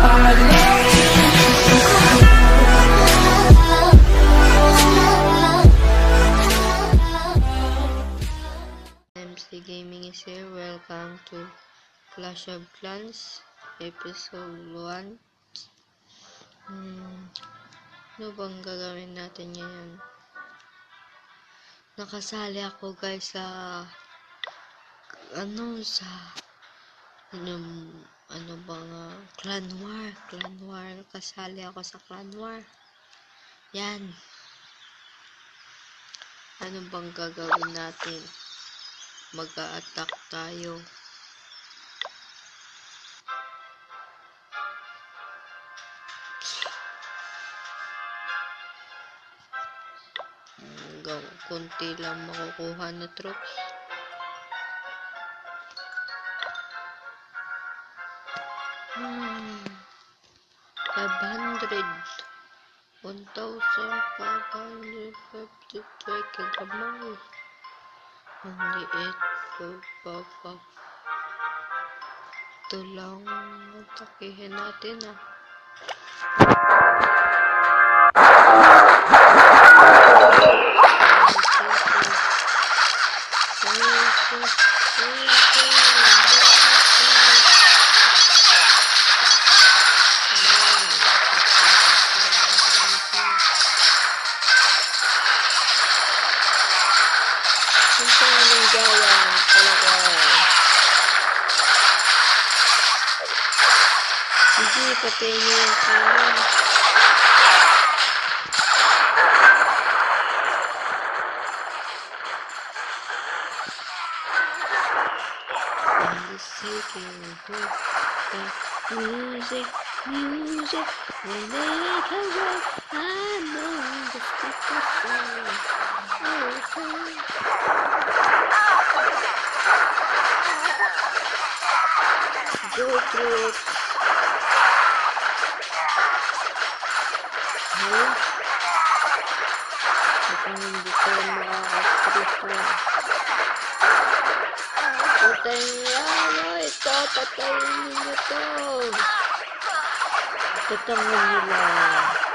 MC Gaming is here. Welcome to Clash of Clans Episode 1. Ano bang gagawin natin ngayon? Nakasali ako guys sa Clan War. Nakasali ako sa Clan War. Yan. Ano bang gagawin natin? Mag-a-attack tayo. Kunti lang makukuha na troops. Hmm. 500. 1,553 kagamay. Ang liit. Ito lang atakihin natin Sige, patayin niyo yung kanan. Music, when they come back, I know the people go through it. Mukhang hindi ko makakastrip lang. Patayin niyo ito. Patayin niyo ito. Tatangan nila.